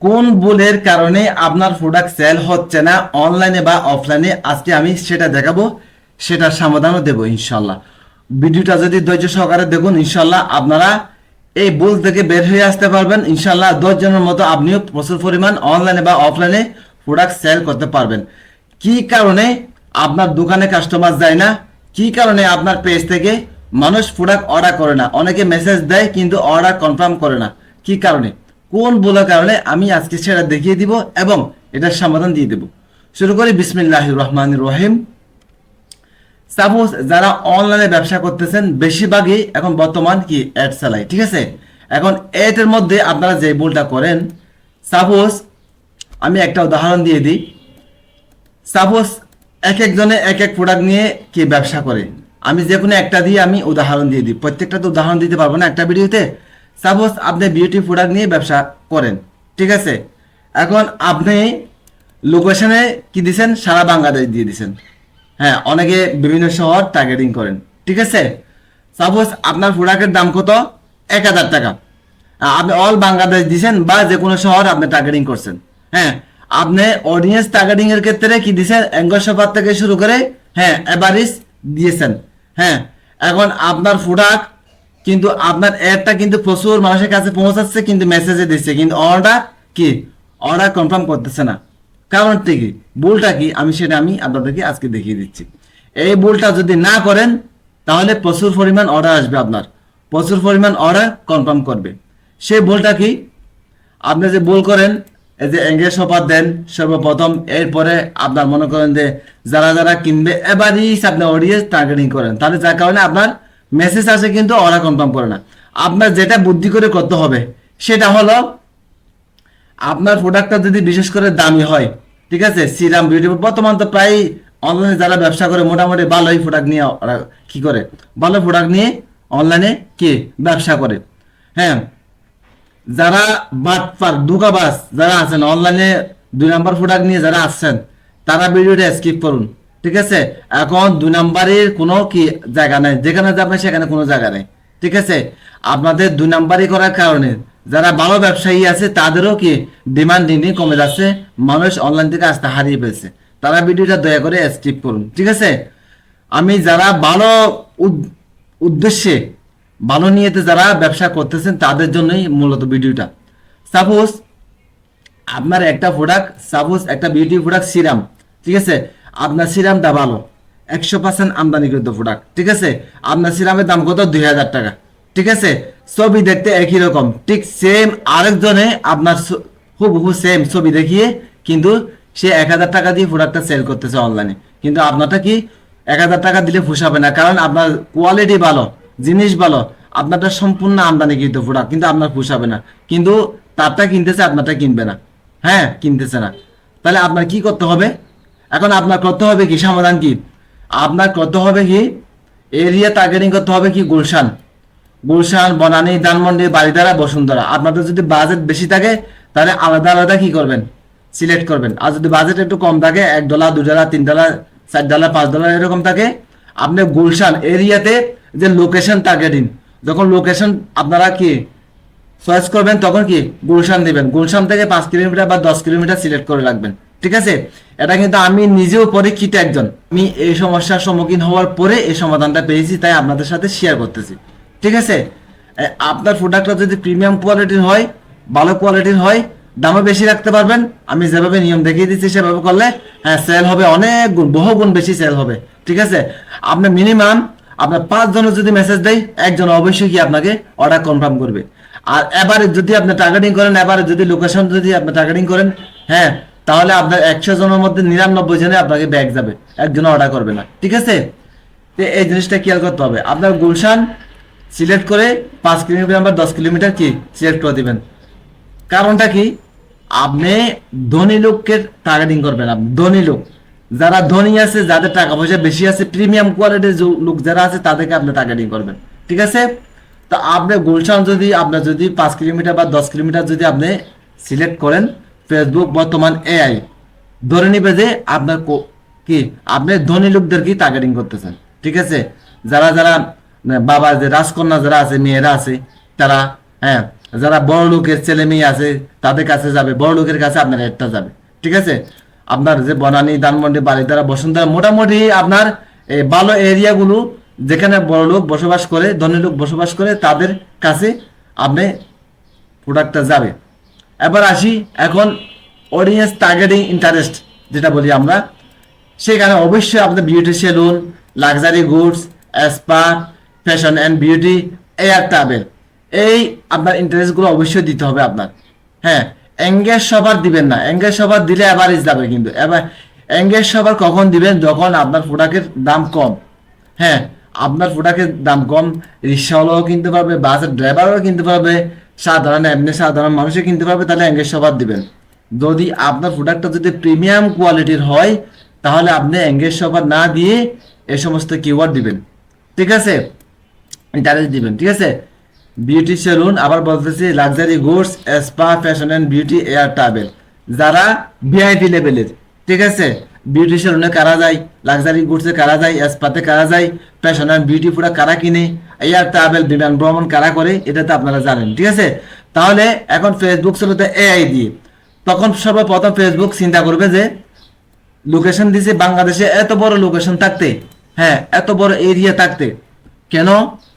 কোন ভুলের কারণে আপনার প্রোডাক্ট সেল হচ্ছে না অনলাইনে বা অফলাইনে, আজকে আমি সেটা দেখাবো, সেটার সমাধানও দেবো ইনশাল্লাহ। ভিডিওটা যদি ধৈর্য সহকারে দেখুন, ইনশাল্লাহ আপনারা এই ভুল থেকে বের হয়ে আসতে পারবেন। ইনশাল্লাহ 10 জনের মতো আপনিও প্রচুর পরিমাণ অনলাইনে বা অফলাইনে প্রোডাক্ট সেল করতে পারবেন। কি কারণে আপনার দোকানে কাস্টমার যায় না, কি কারণে আপনার পেজ থেকে মানুষ প্রোডাক্ট অর্ডার করে না, অনেকে মেসেজ দেয় কিন্তু অর্ডার কনফার্ম করে না, কি কারণে, কোন ভুলের কারণে, আমি আজকে সেটা দেখিয়ে দিব এবং এটার সমাধান দিয়ে দেব। শুরু করি বিসমিল্লাহির রহমানির রহিম। সাপোজ যারা অনলাইনে ব্যবসা করতেছেন বেশিরভাগই এখন বর্তমান কি অ্যাড চালাই, ঠিক আছে। এখন এর মধ্যে আপনারা যে ভুলটা করেন, সাপোজ আমি একটা উদাহরণ দিয়ে দিই। সাপোজ এক একজনে এক এক প্রোডাক্ট নিয়ে কি ব্যবসা করে, আমি যে কোনো একটা দিয়ে আমি উদাহরণ দিয়ে দিই, প্রত্যেকটা তো উদাহরণ দিতে পারবো না একটা ভিডিওতে। সাপোজ আপনি বিউটি প্রোডাক্ট নিয়ে ব্যবসা করেন, ঠিক আছে। এখন আপনি লোকেশনে কি দিছেন, সারা বাংলাদেশ দিয়ে দিছেন। হ্যাঁ, অনেকে বিভিন্ন শহর টার্গেটিং করেন, ঠিক আছে। সাপোজ আপনার প্রোডাক্টের দাম কত, 1000 টাকা, আপনি অল বাংলাদেশ দিছেন বা যে কোনো শহর আপনি টার্গেটিং করছেন। হ্যাঁ, আপনি অডিয়েন্স টার্গেটিং এর ক্ষেত্রে কি দিছেন, অ্যাঙ্গল শপার থেকে শুরু করে হ্যাঁ এভারেজ দিয়েছেন। হ্যাঁ, এখন আপনার প্রোডাক্ট কিন্তু আপনার অ্যাডটা কিন্তু প্রচুর মানুষের কাছে পৌঁছাচ্ছে, কিন্তু মেসেজে দিচ্ছে, কিন্তু অর্ডার কি, অর্ডার কনফার্ম করতেছে না। কারণটা কি, ভুলটা কি, সেটা আমি আপনাদেরকে আজকে দেখিয়ে দিচ্ছি। এই ভুলটা যদি না করেন তাহলে প্রচুর পরিমাণ অর্ডার আসবে, আপনার প্রচুর পরিমাণ অর্ডার কনফার্ম করবে। সেই ভুলটা কি, আপনি যে ভুল করেন, এই যে এঙ্গেজ অফার দেন সর্বপ্রথম, এরপরে আপনার মনে করেন যে যারা যারা কিনবে এবারই আপনি অডিয়েন্স টার্গেটিং করেন, তাহলে যার কারণে আপনার মেসেজ আসে কিন্তু অর্ডার কনফার্ম করে না। আপনার যেটা বুদ্ধি করে করতে হবে সেটা হলো, আপনার প্রোডাক্টটা যদি বিশেষ করে দামি হয়, ঠিক আছে, সিরাম বিউটি বর্তমান তো প্রায় অনলাইনে যারা ব্যবসা করে মোটামুটি ভালোই প্রোডাক্ট নিয়ে ওরা কি করে, ভালো প্রোডাক্ট নিয়ে অনলাইনে কি ব্যবসা করে। হ্যাঁ, যারা বাটপার দুকাবাস যারা আছেন অনলাইনে 2 নাম্বার প্রোডাক্ট নিয়ে যারা আসছেন, তারা ভিডিওটা স্কিপ করুন, ঠিক আছে। এখন 2 নাম্বারের কোনো কি জায়গা নেই, যেখানে যাবেন সেখানে কোনো জায়গা নেই, ঠিক আছে। আপনাদের 2 নাম্বারই করার কারণে যারা ভালো ব্যবসায়ী আছে তাদেরও কি ডিমান্ড দিন দিন কমে যাচ্ছে, মানুষ অনলাইন থেকে আসতে হারিয়ে ফেলছে। তারা ভিডিওটা দয়া করে স্কিপ করুন, ঠিক আছে। আমি যারা ভালো উদ্দেশ্যে ভালো নিয়েতে যারা ব্যবসা করতেছেন তাদের জন্যই মূলত ভিডিওটা। সাপোজ আপনার একটা প্রোডাক্ট, সাপোজ একটা বিউটি প্রোডাক্ট সিরাম, ঠিক আছে, আপনার সিরামটা ভালো 100% আমদানিকৃত প্রোডাক্ট, ঠিক আছে। আপনার সিরামের দাম কত, 2000 টাকা, ঠিক আছে। ছবি দেখতে একই রকম, ঠিক সেম, আরেকজনে আপনার হুবহু সেম ছবি দেখিয়ে কিন্তু সে 1000 টাকা দিয়ে প্রোডাক্টটা সেল করতেছে অনলাইনে, কিন্তু আপনারটা কি 1000 টাকা দিলে পোষাবে না, কারণ আপনার কোয়ালিটি ভালো, জিনিস ভালো, আপনারটা সম্পূর্ণ আমদানিকৃত প্রোডাক্ট, কিন্তু আপনার পোষাবে না, কিন্তু তারটা কিনতেছে আপনারটা কিনবে না। হ্যাঁ, কিনতেছে না, তাহলে আপনার কি করতে হবে, এখন আপনার করতে হবে কি, সমাধান কি, আপনার করতে হবে কি, এরিয়া টার্গেটিং করতে হবে কি, গুলশান, গুলশান, বনানী, ধানমন্ডি, বারিধারা, বসুন্ধরা। আপনাদের যদি বাজেট বেশি থাকে তাহলে আলাদা আলাদা কি করবেন, সিলেক্ট করবেন। আর যদি বাজেট একটু কম থাকে, $1, $2, $3, $4, $5 এরকম থাকে, আপনি গুলশান এরিয়াতে যে লোকেশন টার্গেটিং, যখন লোকেশন আপনারা কি চয়েস করবেন তখন কি গুলশান দিবেন, গুলশান থেকে 5 কিলোমিটার বা 10 কিলোমিটার সিলেক্ট করে রাখবেন, ঠিক আছে। এটা কিন্তু আমি নিজেও পরীক্ষিত একজন, আমি এই সমস্যার সম্মুখীন হওয়ার পরে এই সমাধানটা পেয়েছি, তাই আপনাদের সাথে শেয়ার করতেছি, ঠিক আছে। আপনার প্রোডাক্টটা যদি প্রিমিয়াম কোয়ালিটির হয়, ভালো কোয়ালিটির হয়, দামও বেশি রাখতে পারবেন, আমি যেভাবে নিয়ম দেখিয়ে দিচ্ছি সেভাবে করলে হ্যাঁ সেল হবে, অনেক গুণ, বহু গুণ বেশি সেল হবে, ঠিক আছে। আপনি মিনিমাম আপনার 5 জনের যদি মেসেজ দেয়, একজন অবশ্যই কি আপনাকে অর্ডার কনফার্ম করবে। আর এবারে যদি আপনি টার্গেটিং করেন, এবারে যদি লোকেশন যদি আপনি টার্গেটিং করেন, হ্যাঁ, তাহলে আপনার 100 জনের মধ্যে 99 জনে আপনাকে ব্যাক যাবে, একজন অর্ডার করবে না, ঠিক আছে। তো এই জিনিসটা খেয়াল করতে হবে। আপনার গুলশান সিলেক্ট করে 5 কিলোমিটার বা 10 কিলোমিটার কি সিলেক্ট করে দিবেন। কারণটা কি, আপনি ধনী লোককে টার্গেটিং করবেন, আপনি ধনী লোক যারা ধনী আছে, যাদের টাকা পয়সা বেশি আছে, প্রিমিয়াম কোয়ালিটির লোক যারা আছে তাদেরকে আপনি টার্গেটিং করবেন, ঠিক আছে। তো আপনি গুলশান যদি আপনার যদি 5 কিলোমিটার বা 10 কিলোমিটার যদি আপনি সিলেক্ট করেন, ফেসবুক বর্তমান এআই ধরে নিবে যে আপনার কি আপনি ধনী লোকদেরকে টার্গেটিং করতেছেন, ঠিক আছে। যারা যারা বাবা যে রাজকন্যা যারা আছে, মেয়েরা আছে, তারা হ্যাঁ যারা বড় লোকের ছেলে মেয়ে আছে তাদের কাছে যাবে, বড় লোকের কাছে আপনার অ্যাডটা যাবে। ঠিক আছে, আপনার যে বনানী, ধানমন্ডি, বারিধারা, বসুন্ধরা, মোটামুটি আপনার এই ভালো এরিয়াগুলো যেখানে বড় লোক বসবাস করে, ধনী লোক বসবাস করে, তাদের কাছে আপনি প্রোডাক্টটা যাবে। এবার আসি এখন অডিয়েন্স টার্গেটিং ইন্টারেস্ট যেটা বলি আমরা, সেখানে অবশ্যই আপনার beauty salon, luxury goods, spa, fashion and beauty, air travel, এই আপনার ইন্টারেস্টগুলো অবশ্যই দিতে হবে আপনার। হ্যাঁ, এঙ্গেজ সবার দিবেন না, এঙ্গেজ সবার দিলে অ্যাভারেজ যাবে, কিন্তু এবার এঙ্গেজ সবার কখন দিবেন, যখন আপনার প্রোডাক্টের দাম কম। হ্যাঁ, আপনার প্রোডাক্টের দাম কম, রিক্সাওয়ালাও কিনতে পারবে, বাসের ড্রাইভারও কিনতে পারবে, সাধারণ এমনি সাধারণ মানুষও কিনতে পারবে, তাহলে এঙ্গেজ সবার দিবেন। যদি আপনার প্রোডাক্টটা যদি প্রিমিয়াম কোয়ালিটির হয়, তাহলে আপনি এঙ্গেজ সবার না দিয়ে এই সমস্ত কিওয়ার্ড দিবেন। ঠিক আছে, ইন্টারেস্ট দিবেন। ঠিক আছে, বিউটি সেলুন, আবার বলতেছি luxury goods, spa, fashion and beauty, air travel, যারা ভিআইপি লেভেলের। ঠিক আছে, বিউটি সেলুনে কারা যায়, লাক্সারি গুডসে কারা যায়, স্পাতে কারা যায়, ফ্যাশন অ্যান্ড বিউটি পুরা কারা কিনে, এয়ার ট্রাভেল বিমান ভ্রমণ কারা করে, এটা তো আপনারা জানেন। ঠিক আছে, তাহলে এখন ফেসবুক চলতে এআই দিয়ে, তখন সর্বপ্রথম ফেসবুক চিন্তা করবে যে লোকেশন দিছে বাংলাদেশে, এত বড় লোকেশন থাকতে, হ্যাঁ এত বড় এরিয়া থাকতে কেন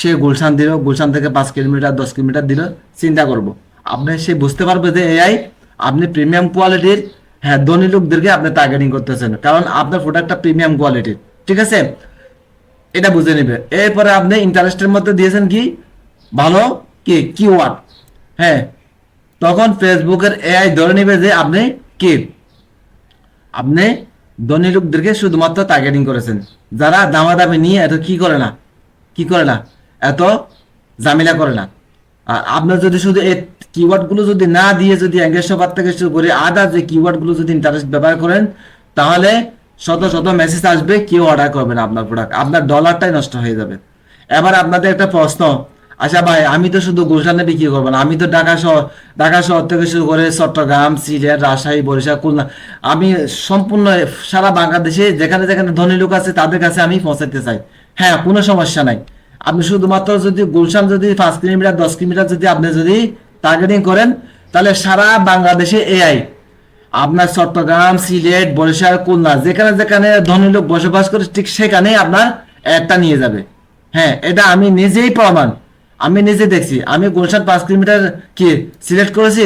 সে গুলশান দিল, গুলশান থেকে 5 কিলোমিটার 10 কিলোমিটার দিল, চিন্তা করব। আপনি সে বুঝতে পারবে যে এআই আপনি প্রিমিয়াম কোয়ালিটির, হ্যাঁ ধনী লোকদেরকে আপনি টার্গেটিং করতেছেন, কারণ আপনার প্রোডাক্টটা প্রিমিয়াম কোয়ালিটির। ঠিক আছে, এটা বুঝে নেবে। এরপরে আপনি ইন্টারেস্টের মধ্যে দিয়েছেন কি ভালো কি কিওয়ার্ড, হ্যাঁ তখন ফেসবুকের এআই ধরে নেবে যে আপনি ধনী লোকদেরকে শুধুমাত্র টার্গেটিং করেছেন, যারা দামাদামি নিয়ে এত কি করে না এত ঝামেলা করে না। আর আপনার যদি শুধু এই কিওয়ার্ডগুলো যদি না দিয়ে যদি এঙ্গেজ সবার থেকে শুরু করে আদার যে কিওয়ার্ডগুলো যদি ইন্টারেস্ট ব্যবহার করেন, তাহলে শত শত মেসেজ আসবে, কেউ অর্ডার করবে না আপনার প্রোডাক্ট, আপনার ডলারটাই নষ্ট হয়ে যাবে। এবার আপনাদের একটা প্রশ্ন, আচ্ছা ভাই আমি তো শুধু গুলশানে বিক্রি করবো না, আমি তো ঢাকা শহর থেকে শুরু করে চট্টগ্রাম, সিলেট, রাজশাহী, বরিশাল, খুলনা, আমি সম্পূর্ণ সারা বাংলাদেশে যেখানে যেখানে ধনী লোক আছে তাদের কাছে আমি পৌঁছাতে চাই। হ্যাঁ, কোনো সমস্যা নাই। আপনি শুধুমাত্র যদি গুলশান যদি 5 কিলোমিটার 10 কিলোমিটার যদি আপনি যদি টার্গেটিং করেন, তাহলে সারা বাংলাদেশে এআই আপনার চট্টগ্রাম, সিলেট, বরিশাল, খুলনা, যেখানে যেখানে ধনী লোক বসবাস করে ঠিক সেখানেই আপনার অ্যাডটা নিয়ে যাবে। হ্যাঁ, এটা আমি নিজেই প্রমাণ, আমি নিজে দেখছি। আমি গুলশান 5 কিলোমিটার কি সিলেক্ট করেছি,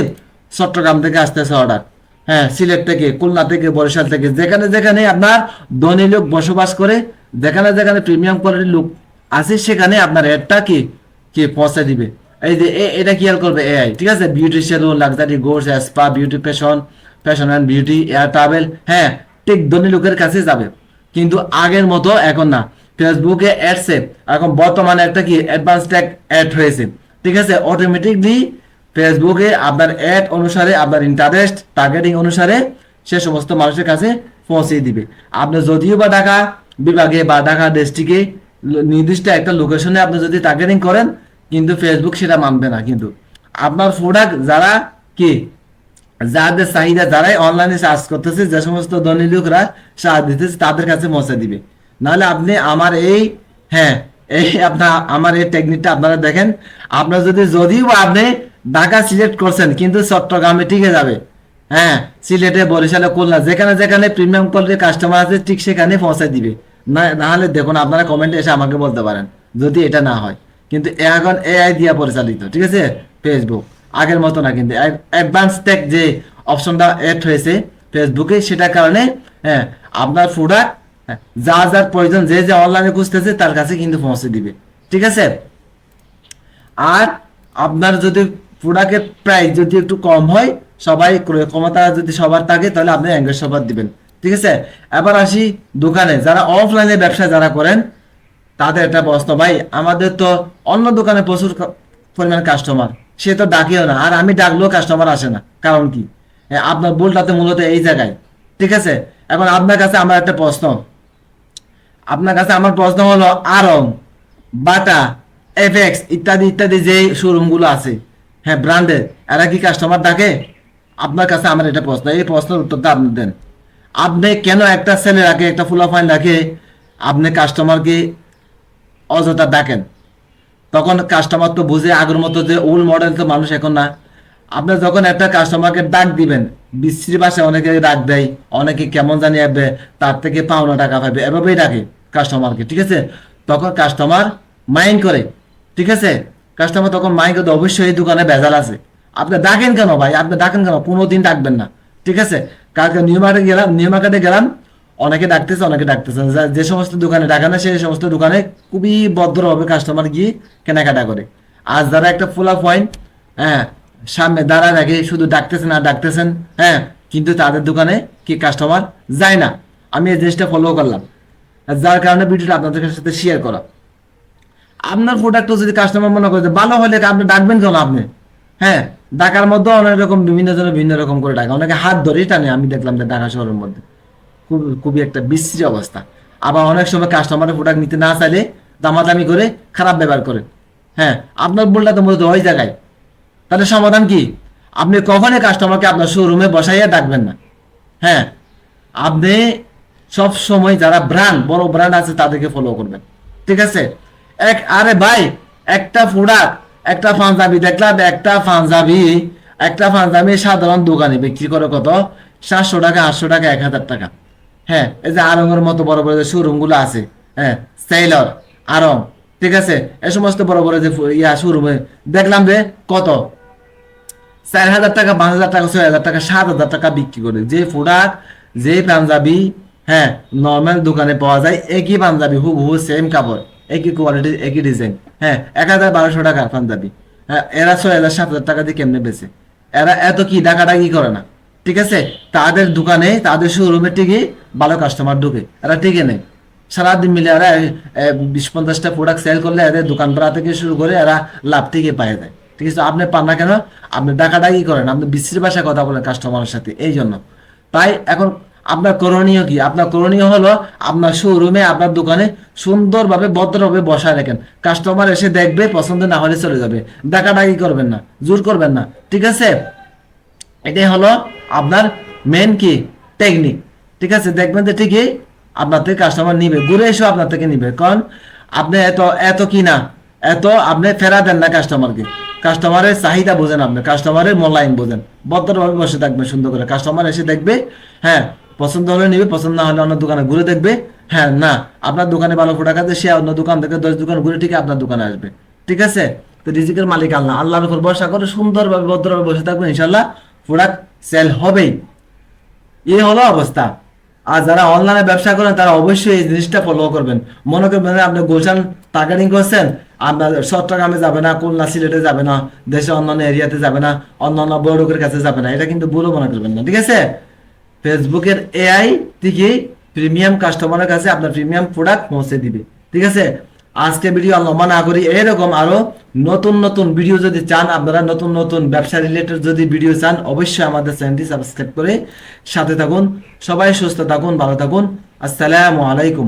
চট্টগ্রাম থেকে আসতেছে অর্ডার, হ্যাঁ সিলেট থেকে, খুলনা থেকে, বরিশাল থেকে, যেখানে যেখানে আপনার ধনী লোক বসবাস করে, যেখানে যেখানে প্রিমিয়াম কোয়ালিটির লোক আছে, সেখানে আপনার অ্যাডটা কি কি পৌঁছে দিবে। এই যে এটা খেয়াল করবে এআই। ঠিক আছে, beauty salon, luxury goods, spa, beauty fashion and beauty, air travel, হ্যাঁ ঠিক ধনী লোকের কাছে যাবে। কিন্তু আগের মতো এখন না, ফেসবুকে অ্যাডসে এখন বর্তমানে একটা কি অ্যাডভান্স ট্যাগ অ্যাড হয়েছে। ঠিক আছে, অটোমেটিকলি ফেসবুকে আপনার অ্যাড অনুসারে, আপনার ইন্টারেস্ট টার্গেটিং অনুসারে সে সমস্ত মানুষের কাছে পৌঁছে দিবে। আপনি যদিও বা ঢাকা বিভাগে বা ঢাকা ডিস্ট্রিক্টে নির্দিষ্ট একটা লোকেশনে আপনি যদি টার্গেটিং করেন, কিন্তু ফেসবুক সেটা মানবে না। কিন্তু আপনার প্রোডাক্ট যারা কি যাদের চাহিদা, যারাই অনলাইনে সার্চ করতেছে, যে সমস্ত ধনী লোকরা সার্চ দিতেছে, তাদের কাছে পৌঁছে দিবে। নাহলে আপনি আমার আমার এই টেকনিকটা আপনারা দেখেন, আপনার যদিও আপনি ঢাকা সিলেক্ট করছেন, কিন্তু চট্টগ্রামে টিকে যাবে, হ্যাঁ সিলেটে, বরিশালে, খুলনা, যেখানে যেখানে প্রিমিয়াম কোয়ালিটির কাস্টমার আছে ঠিক সেখানে পৌঁছে দিবে। নাহলে দেখুন, আপনারা কমেন্টে এসে আমাকে বলতে পারেন যদি এটা না হয়। কিন্তু এখন এআই দিয়া পরিচালিত। ঠিক আছে, ফেসবুক আগের মতো না, কিন্তু অ্যাডভান্স টেক যে অপশনটা অ্যাড হয়েছে ফেসবুকে, সেটার কারণে হ্যাঁ আপনার প্রোডাক্ট যার প্রয়োজন, যে অনলাইনে খুঁজতেছে তার কাছে কিন্তু পৌঁছে দিবে। ঠিক আছে, আর আপনার যদি প্রোডাক্টের প্রাইস যদি একটু কম হয়, সবাই ক্রয় ক্ষমতা যদি সবার থাকে, তাহলে আপনি এঙ্গেজ সবার দিবেন। ঠিক আছে, এবার আসি দোকানে, যারা অফলাইনে ব্যবসা যারা করেন তাদের একটা প্রশ্ন, ভাই আমাদের তো অন্য দোকানে প্রচুর পরিমাণ কাস্টমার, সে তো ডাকেও না, আর আমি ডাকলেও কাস্টমার আসে না, কারণ কি? আপনার ভুলটাতে মূলত এই জায়গায়। ঠিক আছে, এখন আপনার কাছে আমার একটা প্রশ্ন, হলো আরং, বাটা, এফএক্স ইত্যাদি ইত্যাদি যে শোরুমগুলো আছে, হ্যাঁ ব্র্যান্ডের, এরা কি কাস্টমার ডাকে? আপনার কাছে আমার এটা প্রশ্ন, এই প্রশ্নের উত্তরটা আপনি দেন। আপনি কেন একটা ছেলে রাখে, একটা ফুলাফাইন রাখে আপনি কাস্টমারকে অযথা ডাকেন? তখন কাস্টমার তো বুঝে আগের মতো যে ওল্ড মডেল তো মানুষ এখন না। আপনি যখন একটা কাস্টমারকে ডাক দিবেন, বিশ্রী ভাষায় অনেকে ডাক দেয়, অনেকে কেমন জানি আসবে, তার থেকে পাওনা টাকা পাবে, এভাবেই ডাকে কাস্টমারকে, ঠিক আছে? তখন কাস্টমার মাইন্ড করে, ঠিক আছে? কাস্টমার তখন মাইন্ড করে, অবশ্যই এই দোকানে ভেজাল আছে। আপনি ডাকেন কেন ভাই? আপনি ডাকেন কেন? 15 দিন ডাকবেন না, ঠিক আছে? কালকে নিউ মার্কেটে গেলাম, অনেকে ডাকতেছে, অনেকে ডাকতেছে না। যে সমস্ত দোকানে ডাকে না, সেই সমস্ত দোকানে খুবই ভদ্রভাবে কাস্টমার গিয়ে কেনাকাটা করে। আর যারা একটা ফুলা পয়েন্ট, হ্যাঁ, সামনে দাঁড়ায় রাখে, শুধু ডাকতেছেন আর ডাকতেছেন, হ্যাঁ, কিন্তু তাদের দোকানে কি কাস্টমার যায় না। আমি এই জিনিসটা ফলো করলাম, যার কারণে ভিডিওটা আপনাদের সাথে শেয়ার করা। আপনার প্রোডাক্টও যদি কাস্টমার মনে করে যে ভালো হলে আপনি ডাকবেন কেন আপনি? হ্যাঁ, ডাকার মধ্যে অনেক রকম, বিভিন্ন জনের ভিন্ন রকম করে ডাকা, অনেকে হাত ধরেই টানে। আমি দেখলাম যে ঢাকা শহরের মধ্যে খুবই একটা বিশ্রী অবস্থা। আবার অনেক সময় কাস্টমারের প্রোডাক্ট নিতে না চাইলে দামাদামি করে খারাপ ব্যবহার করে। হ্যাঁ, আপনার ভুলটা তো মূলত ওই জায়গায়। তাহলে সমাধান কি? আপনি কখনই কাস্টমারকে আপনার শোরুমে বসাইয়া ডাকবেন না। হ্যাঁ, আপনি সব সময় যারা ব্র্যান্ড, বড় ব্র্যান্ড আছে তাদেরকে ফলো করবেন, ঠিক আছে? আরে ভাই, একটা প্রোডাক্ট, একটা পাঞ্জাবি দেখলাম, একটা পাঞ্জাবি সাধারণ দোকানে বিক্রি করে কত? 700 টাকা, 800 টাকা, 1000 টাকা। হ্যাঁ, এই যে আরঙের মতো বড় বড় যে শোরুম গুলো আছে, হ্যাঁ, সেলর, আরং, ঠিক আছে, এই সমস্ত বড় বড় যে শোরুমে দেখলাম যে কত? 4,000 টাকা, 5,000 টাকা, 6,000 টাকা, 7,000 টাকা বিক্রি করে। যে প্রোডাক্ট, যে পাঞ্জাবি, হ্যাঁ, নর্মাল দোকানে পাওয়া যায় একই পাঞ্জাবি, হুবহু সেম কাপড়, একই কোয়ালিটি, একই ডিজাইন, হ্যাঁ, 1,000-1,200 টাকার পাঞ্জাবি, হ্যাঁ, এরা 6,000-7,000 টাকা দিয়ে কেমনে বেচে? এরা এত কি ডাকাডাকি করে না, ঠিক আছে? তাদের দোকানে, তাদের শোরুমে টিকে ভালো কাস্টমার ঢুকে, এরা টিকে নেই। সারাদিন মিলে এরা 20-50টা প্রোডাক্ট সেল করলে এদের দোকান ভাড়া থেকে শুরু করে এরা লাভ থেকে পায় যায়, ঠিক আছে? আপনি পান না কেন? আপনি ডাকাডাকি করেন, আপনি বিশ্রী ভাষায় কথা বলেন কাস্টমারের সাথে, এই জন্য। তাই এখন আপনার করণীয় কি? আপনার করণীয় হলো আপনার শোরুমে, আপনার দোকানে সুন্দরভাবে, ভদ্রভাবে বসায় রাখেন। কাস্টমার এসে দেখবে, পছন্দ না হলে চলে যাবে। ডাকাডাকি করবেন না, জোর করবেন না, ঠিক আছে? এটাই হলো আপনার মেন কি টেকনিক, ঠিক আছে? দেখবেন যে ঠিকই আপনার থেকে কাস্টমার নিবে, ঘুরে এসেও আপনার থেকে নিবে। কারণ আপনি এত এত কি না, এত আপনি ফেরা দেন না কাস্টমারকে। কাস্টমারের চাহিদা বোঝেন, আপনি কাস্টমারের মূল্যায়ন বোঝেন। ভদ্রভাবে বসে থাকবেন সুন্দর করে, কাস্টমার এসে দেখবে, হ্যাঁ, পছন্দ হলে নিবে, পছন্দ না হলে অন্য দোকানে ঘুরে দেখবে। হ্যাঁ, না আপনার দোকানে ভালো প্রোডাক্ট আছে, সে অন্য দোকান থেকে 10 দোকান ঘুরে ঠিক আপনার দোকানে আসবে, ঠিক আছে? তো রিজিকের মালিক আল্লাহ, আল্লাহর উপর ভরসা করে সুন্দরভাবে, ভদ্রভাবে বসে থাকবেন, ইনশাল্লাহ প্রোডাক্ট সেল হবেই। এই হলো অবস্থা। আর যারা অনলাইনে ব্যবসা করেন তারা অবশ্যই এই জিনিসটা ফলো করবেন। মনে করবেন আপনি গুলশান টার্গেটিং করছেন, আপনার চট্টগ্রামে যাবে না, খুলনা, সিলেটে যাবে না, দেশের অন্যান্য এরিয়াতে যাবে না, অন্যান্য বড় লোকের কাছে যাবে না, এটা কিন্তু ভুলও মনে করবেন না, ঠিক আছে? ফেসবুকের এআই থেকে প্রিমিয়াম কাস্টমারের কাছে আপনার প্রিমিয়াম প্রোডাক্ট পৌঁছে দিবে, ঠিক আছে? আজকে ভিডিও লম্বা না করি, এরকম আরো নতুন নতুন ভিডিও যদি চান, আপনারা নতুন নতুন ব্যবসা রিলেটেড যদি ভিডিও চান, অবশ্যই আমাদের চ্যানেলটি সাবস্ক্রাইব করে সাথে থাকুন। সবাই সুস্থ থাকুন, ভালো থাকুন। আসসালামু আলাইকুম।